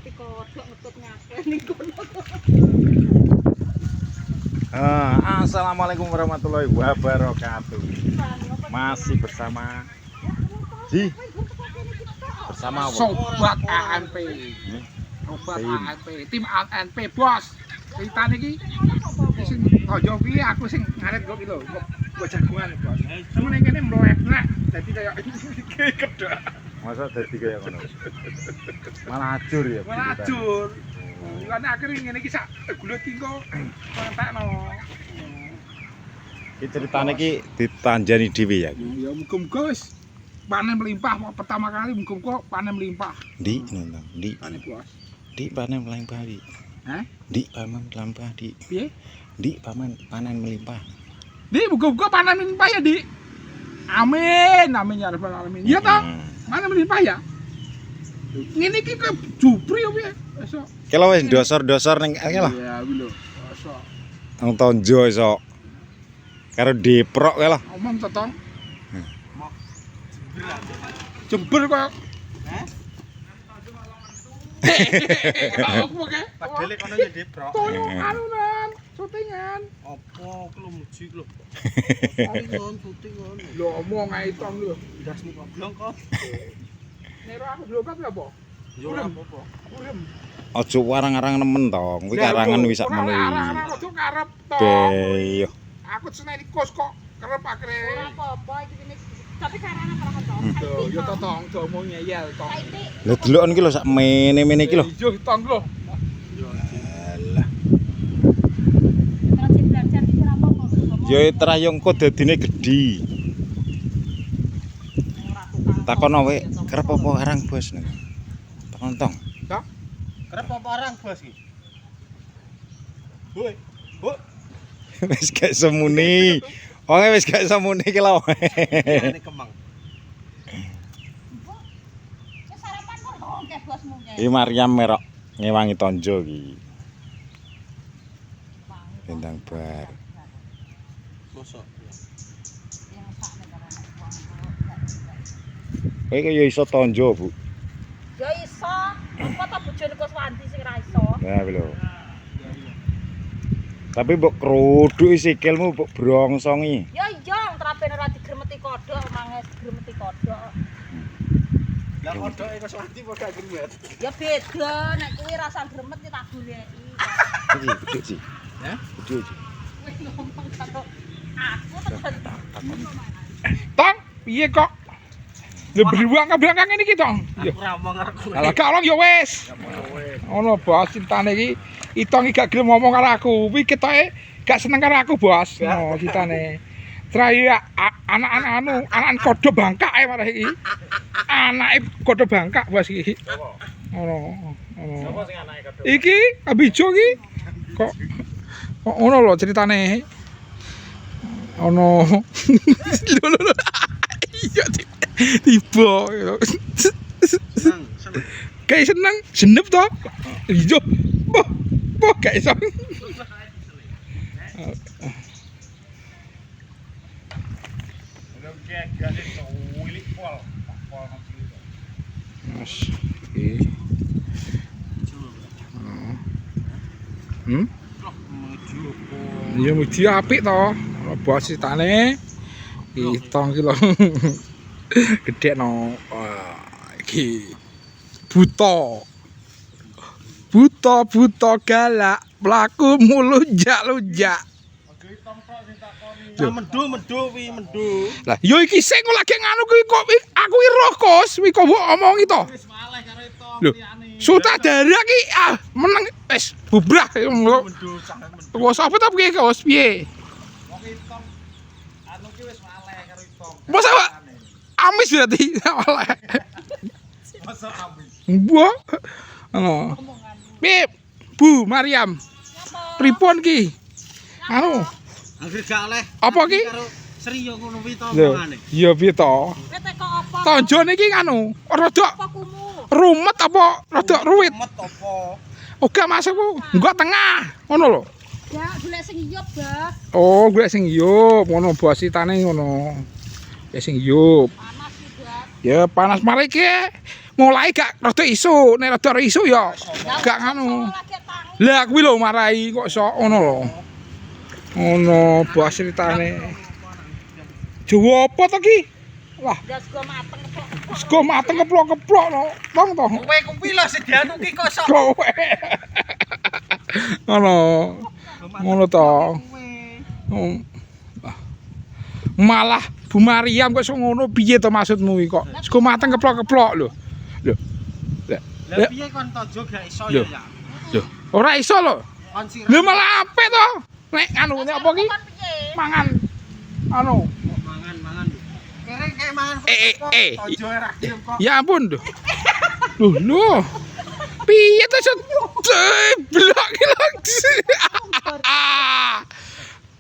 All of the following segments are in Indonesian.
dadi kodhok ngetut ngakeh ning kono. Assalamualaikum warahmatullahi wabarakatuh. Masih bersama Sobat ANP. Sobat ANP, tim ANP bos. Ceritane iki sing aja piye aku sing ngaret kok iki lho, kok jagungan bos. Semene kene mlewek dadi kaya kedhok. masa dadi kaya ngono. Malah ajur ya. Malah ajur. Lan akhire ngene iki sak gulut iki kok entekno. Iki ceritane iki ditanjani dhewe ya. Ya muga-muga wis panen melimpah pertama kali muga-muga panen melimpah. Di nonton, di. Panen bos. Di panen melimpah di. Hah? Di panen melimpah di. Piye? Di panen melimpah. Di muga-muga panen melimpah ya, Di. Amin, amin ya rabbal alamin. Iya toh? Panen melimpah ya. Ngene iki kok jupri ya piye? Esok. Kelo wis dosor-dosor ning iki lah. Iya, kuwi lho. Esok. Nang tonjo iso. Karo deprok kae lah. Omong to, Tong. Jember kok. Hah? Apa ke? Padahal kono ya deprok. Kono anunan, syutingan. Apa ku muji lho. Syutingan. Lho omong ae Tong lho. Dasmu goblong kok. Nero aku blokat lho apa? Yo ora apa-apa. Urem. Aja warang-arang nemen to. Kuwi karangan wis sak Ora menuwi. arang-arang ojo karep to. Beyo. Aku seneni kos kok kerep akhire. Ora apa-apa iki kene. Tapi karena kerana to. Lho, yo to Tong, do omong ngeyel Tong. Saiki Lho deloken iki lho sak mene-mene iki lho. Yo Tong lho. Alah. terus belajar iki ora apa-apa. Ya trayongko dadine gedhi. Takono wae, kerep apa arang bos nih? Takon tong. Kerep apa arang bos iki? Woi. Woi. Wis gak semuni. Wong wis gak semuni ki lho. Ini kemang. Wis sarapan kok oke bosmu ya. Iki Maryam merok ngewangi tonjo iki. Bintang bar. Mosok. Kowe kaya iso tonjo, Bu. Ya iso. Apa ta bojone kok Wanti sing ra iso. Nah, lho. Tapi mbok kruduk sikilmu mbok brongsongi. Ya iya, trapene ora digremeti kodhok, manges digremeti kodhok. Lah kodoke kok Wanti kok gak gremet. Ya beda, nek kuwi rasa gremet ya tak goleki. Iki gedhe sih. Hah? Gedhe sih. Wis ngomong karo aku tekan. Tong, piye kok? Lho beruang-beruang ngene iki Tong. Aku ora omong karo kowe. Lah gak orang ya wis. Ono bos cintane iki Itong iki gak gelem ngomong karo aku. Kuwi ketoke gak seneng karo aku, Bos. No, cintane. Trai anak-anak anu, anak kodho bangkak ae marah iki. Anake kodho bangkak, Bos iki. Ono. Sopo sing anake kodho? Iki abijo iki kok ono lho ceritane. Ono. Lho. Iya tiba. Seneng. Kayak seneng, senep toh. Iya. Boh gak iso. Mas. Iki. Iya mesti apik to. Bos citane. Itong iki lho. Gedhe no. Wah, iki buta galak mlaku mulunjak-lunjak. Mendu wi mendu. Lah yo iki sing lagi nganu kuwi kok aku iki roh kos wi kok mbok omongi to. Wis maleh karo itu Lho, liyane. sutradara ki meneng wis bubrah. Mendu sangat mendu. Wes apa ta piye kos piye? Wong itu anu ki wis maleh karo itu. Masa amis berarti oleh. Masa ambis. Mbok. Ono. Piye Bu Maryam? Pripun ki? Anu, Anggere gak oleh. Apa ki? Karo Sriyo ngono kuwi to lho, omongane. iya piye to? Nek teko apa? Tonjone iki anu, rada Apa kumu? rumet apa rada ruwit? Met apa? Oga masuk Bu, enggak tengah. Ngono lho. Ya golek sing iyop, Bos. Oh, golek sing iyup, ngono bositane ngono. Ya sing iyup. Panas iki, Bos. Ya panas mareke. mulai gak rada iso, nek rada iso ya gak nganu. Lah kuwi lho marai kok iso ngono lho. Ngono bos ceritane. Jawa apa to ki? Wah, Gas gua mateng kok. sego mateng keplok-keplok no. Tong to. Kowe kuwi lho sedianu ki kok sok. Kowe. Ngono. Ngono to. Malah Bu Mariam kok iso ngono piye to maksudmu iki kok? Sego mateng keplok-keplok lho. Lho. Lah piye kon tojo gak iso ya ya. Lho, ora iso lho. Kon sirah. Lho malah ape to? Nek anu nek apa ki? Mangan anu. Mangan. Kering kayak mangan. Tojo ora gelem kok. Ya ampun lho. Lho. Piye to set blok ki lho.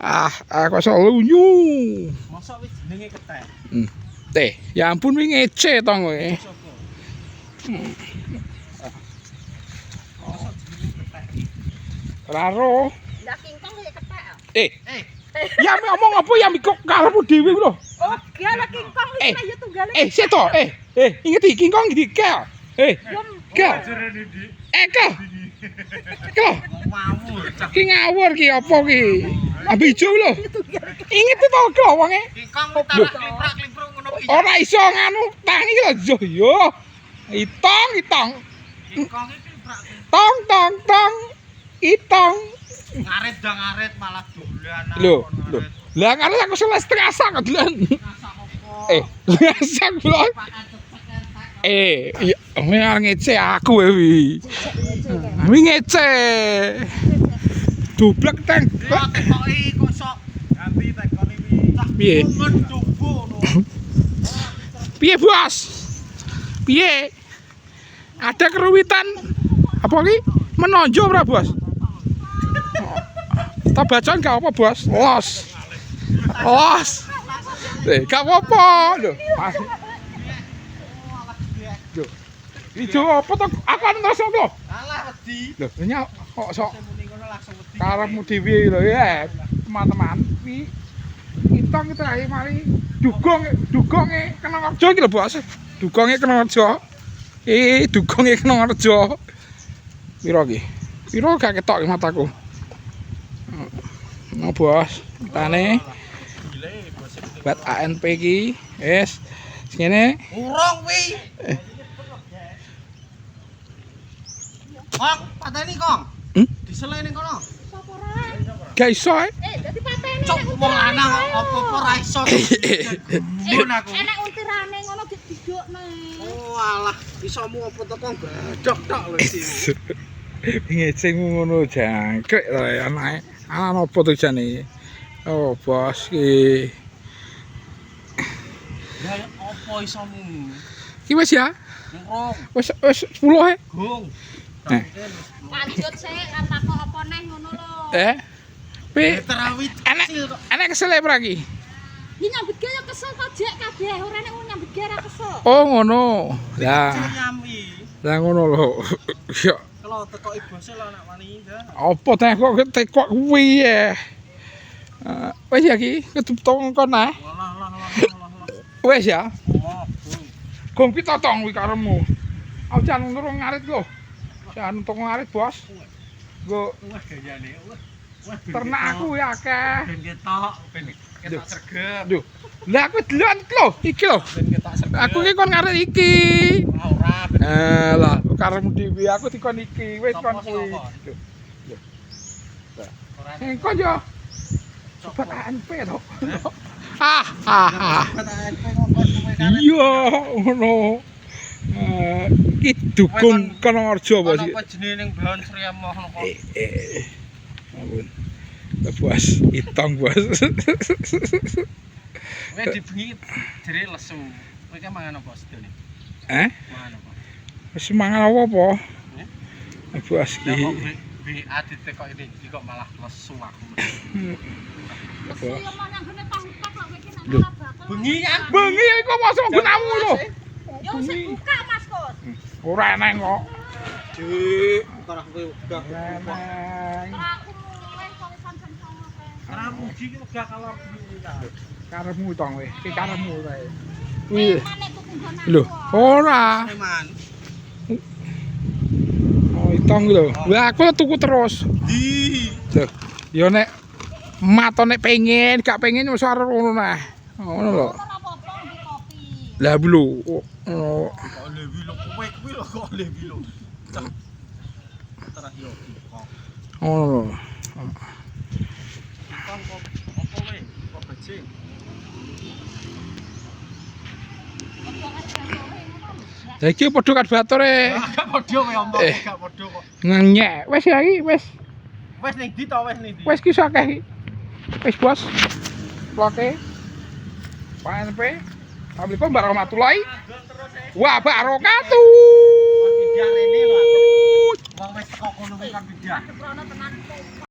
Aku iso lunyu. Mosok wis jenenge ketek. Teh, ya ampun wi ngece to kowe. Sopo? Raro. Lah kingkong kaya ketek. Ya ngomong apa ya mikok karepmu dhewe lho. Oh, gak lah kingkong iki lah ya tunggale. Seto. Inget iki kingkong iki kel. Kel. Kel. Kel. Ngawur. Ki ngawur ki apa ki? Ambil ijo lho. Inget to kok wonge. Kingkong kliprak-klipruk ngono iki. Ora iso nganu tangi lho yo yo. Itong. Kingkong iki kliprak. Tong. Itong. Ngaret dang ngaret malah dolan. Lho. Lah ngaret aku 11.30 sak kok dolan. Masak opo? Sak blok. Ya ngece aku wi. Wi ngece. Dublek teng. Yo tekoki kok sok ganti tekon iki. Piye? Mendubo no. Piye, Bos? Piye? Ada keruwitan apa ki? Menonjol ora, Bos? Tak bacaan gak apa, Bos? Los. Gak apa-apa lho. Lho. Ijo apa to? Aku anu terus kok. Alah wedi. Lho, nyok kok sok Muni ngono langsung wedi. karepmu dhewe lho ya, teman-teman. Wi itong kita ae mari dugonge kena kerja iki lho, Bos. Dugonge kena kerja. Dugonge kena kerja. Piro iki? Piro gak ketok mataku. No, Bos. Tane buat ANP iki. Wis. Sini. Urung wi. Kong, pateni Kong. Disele ning kono. Sopo ora? Gak iso e. Dadi patene. Cok wong lanang apa-apa ra iso. Ngono aku. Enek untirane ngono dididukne. Oh alah, isomu apa to Kong? Gadok tok lho iki. Ngecengmu ngono jangkrik to anake. Anak opo to jane? Oh, Bos ki. Ya apa isomu? Ki wis ya? Urung. Wis 10 e. Gung. Lanjut sik kan takok apa neh ngono lho. Pi Terawih enek kecil kok. enek kesel ora ki? Iki nyambutke ya kesel to jek kabeh, ora nek nyambutke ora kesel. Oh, ngono. Lah, Nyami. lah ngono lho. Ya, Kalau tekoki bose lho nek wani ya. apa teh kok tekok kuwi ya? Wis ya ki, ketutong kon nah. Lah. Wis ya. Oh, Gong Gung. pita tong kuwi karemu. Aku jan nurung ngarit lho. Jan tong ngarit, Bos. Nggo Wah gayane. Wah. ternak aku ya akeh. Ben ketok, ben ketok sregep. Duh. Lah aku delan lho, iki lho. Ben ketok sregep. Aku ki kon ngarit iki. Ora ben. Lah, karemu dhewe aku dikon iki, wis kon Sopo, kuwi. sopo? Duh. Ora. Sing kon yo sobat ANP to. Ah. Iya, ngono. Iki dukung Kenarjo Bos. Apa jenenge ning Bahan Sriamoh ngono kok. Ampun. Bos, itong Bos. Kowe dibengi jere lesu. Kowe ki mangan apa sedene? Mangan apa? Wis mangan apa? Bos Ya kok ki. adit kok ini kok malah lesu aku. Lesu yo manang gene pangkat kok iki nek Lho. ora bakal. Bengi kan? Bengi kok masuk gunamu lho. Yo sik buka Mas Kus. Ora enak kok. Dik, karah kowe udah. Enak. Ora aku mulai tulisan jam 09.00 kae. Karah muji ki udah kalau bengi ta. Karepmu tong kowe. Ki karepmu kae. Kuwi Nek tuku Lho, ora. Preman. Oh, itong lho. Lah aku tuku terus. Di. Tuh. Ya nek matone pengen, gak pengen wis arep ngono nah. Ngono lho. apa-apa di kopi. Lah lho. Oh. Kok lewi lho kowe kuwi lho kok lewi lho. Terus yo kok. Ngono lho. Kok apa kowe? Kok becik. Lah iki padha kadbatore. Gak padha kowe omong gak padha kok. Ngenyek. Wis ya iki wis. Wes ning ndi to wes ning ndi? Wis ki akeh iki. Wis bos. Loke. PNP. Assalamualaikum warahmatullahi wabarakatuh. Video rene lho. Wong wis kok kono kan video.